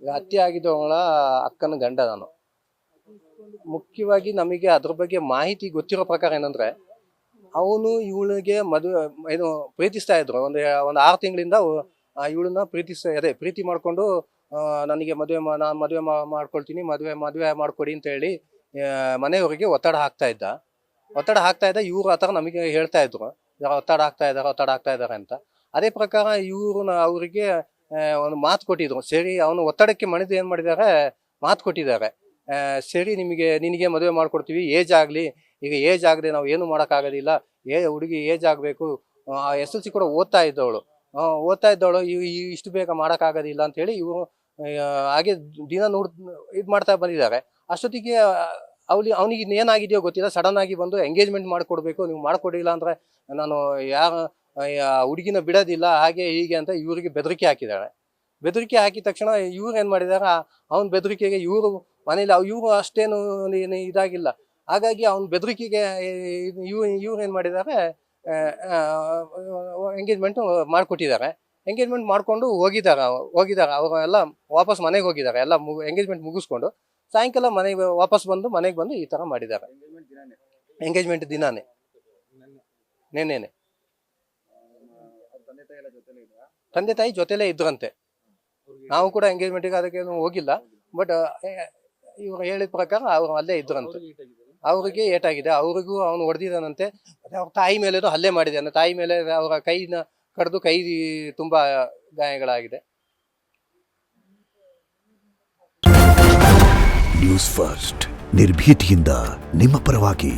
ಈಗ ಹತ್ಯೆ ಆಗಿದ್ದವಳ ಅಕ್ಕನ ಗಂಡ ನಾನು. ಮುಖ್ಯವಾಗಿ ನಮಗೆ ಅದ್ರ ಬಗ್ಗೆ ಮಾಹಿತಿ ಗೊತ್ತಿರೋ ಪ್ರಕಾರ ಏನಂದ್ರೆ, ಅವನು ಇವಳಿಗೆ ಏನು ಪ್ರೀತಿಸ್ತಾ ಇದ್ರು. ಒಂದು 6 ತಿಂಗಳಿಂದ ಇವಳನ್ನ ಪ್ರೀತಿ ಮಾಡ್ಕೊಂಡು ನನಗೆ ನಾನು ಮದುವೆ ಮಾಡ್ಕೊಳ್ತೀನಿ, ಮದುವೆ ಮಾಡ್ಕೊಡಿ ಅಂತ ಹೇಳಿ ಮನೆಯವರಿಗೆ ಒತ್ತಡ ಹಾಕ್ತಾ ಇದ್ದ. ಇವರು ಆ ಥರ ನಮಗೆ ಹೇಳ್ತಾ ಇದ್ರು, ಒತ್ತಡ ಆಗ್ತಾ ಇದ್ದಾರೆ ಅಂತ. ಅದೇ ಪ್ರಕಾರ ಅವರಿಗೆ ಒಂದು ಮಾತು ಕೊಟ್ಟಿದ್ರು. ಸರಿ, ಅವನು ಒತ್ತಡಕ್ಕೆ ಮಣಿದು ಏನು ಮಾಡಿದ್ದಾರೆ, ಮಾತು ಕೊಟ್ಟಿದ್ದಾರೆ. ಸರಿ, ನಿನಗೆ ಮದುವೆ ಮಾಡ್ಕೊಡ್ತೀವಿ, ಏಜ್ ಆಗಲಿ. ಈಗ ಏಜ್ ಆಗದೆ ನಾವು ಏನು ಮಾಡೋಕ್ಕಾಗೋದಿಲ್ಲ. ಹುಡುಗಿ ಏಜ್ ಆಗಬೇಕು. SLC ಕೂಡ ಓದ್ತಾ ಇದ್ದವಳು ಇಷ್ಟು ಬೇಗ ಮಾಡೋಕ್ಕಾಗೋದಿಲ್ಲ ಅಂತೇಳಿ ಇವರು ಹಾಗೆ ದಿನ ಇದು ಮಾಡ್ತಾ ಬಂದಿದ್ದಾರೆ. ಅಷ್ಟೊತ್ತಿಗೆ ಅವನಿಗೆ ಏನಾಗಿದೆಯೋ ಗೊತ್ತಿಲ್ಲ, ಸಡನ್ ಆಗಿ ಬಂದು ಎಂಗೇಜ್ಮೆಂಟ್ ಮಾಡಿಕೊಡ್ಬೇಕು, ನೀವು ಮಾಡಿಕೊಡಿಲ್ಲ ಅಂದರೆ ನಾನು ಹುಡುಗಿನ ಬಿಡೋದಿಲ್ಲ, ಹಾಗೆ ಹೀಗೆ ಅಂತ ಇವರಿಗೆ ಬೆದರಿಕೆ ಹಾಕಿದ್ದಾಳೆ. ಬೆದರಿಕೆ ಹಾಕಿದ ತಕ್ಷಣ ಇವ್ರು ಏನು ಮಾಡಿದಾರೆ, ಅವನ ಬೆದರಿಕೆಗೆ ಇವರು ಮನೇಲಿ ಇವರು ಅಷ್ಟೇನು ಇದಾಗಿಲ್ಲ. ಹಾಗಾಗಿ ಅವನ ಬೆದರಿಕೆಗೆ ಇವ್ರು ಏನು ಮಾಡಿದ್ದಾರೆ, ಎಂಗೇಜ್ಮೆಂಟ್ ಮಾಡಿಕೊಟ್ಟಿದ್ದಾರೆ. ಎಂಗೇಜ್ಮೆಂಟ್ ಮಾಡಿಕೊಂಡು ಹೋಗಿದ್ದಾರೆ. ಅವರೆಲ್ಲ ವಾಪಸ್ ಮನೆಗೆ ಹೋಗಿದ್ದಾರೆ. ಎಲ್ಲ ಎಂಗೇಜ್ಮೆಂಟ್ ಮುಗಿಸ್ಕೊಂಡು ಸಾಯಂಕಾಲ ವಾಪಸ್ ಬಂದು ಮನೆಗೆ ಬಂದು ಈ ಥರ ಮಾಡಿದ್ದಾರೆ. ಎಂಗೇಜ್ಮೆಂಟ್ ದಿನಾನೇ, ನೆನ್ನೆನೆ. ತಂದೆ ತಾಯಿ ಜೊತೆಲೇ ಇದ್ರಂತೆ. ನಾವು ಕೂಡ ಎಂಗೇಜ್ಮೆಂಟಿಗೆ ಅದಕ್ಕೇನು ಹೋಗಿಲ್ಲ. ಬಟ್ ಇವರು ಹೇಳಿದ ಪ್ರಕಾರ ಅವರು ಅಲ್ಲೇ ಇದ್ರಂತೆ. ಅವ್ರಿಗೆ ಏಟಾಗಿದೆ, ಅವ್ರಿಗೂ ಅವನು ಹೊಡೆದಿದ್ದಾನಂತೆ. ಮತ್ತೆ ಅವ್ರ ತಾಯಿ ಮೇಲೇನೋ ಹಲ್ಲೆ ಮಾಡಿದ್ದಾನೆ. ತಾಯಿ ಮೇಲೆ ಅವರ ಕೈನ ಕಡಿದು ಕೈ ತುಂಬ ಗಾಯಗಳಾಗಿದೆ. ನ್ಯೂಸ್ ಫಸ್ಟ್, ನಿರ್ಭೀತಿಯಿಂದ ನಿಮ್ಮ ಪರವಾಗಿ.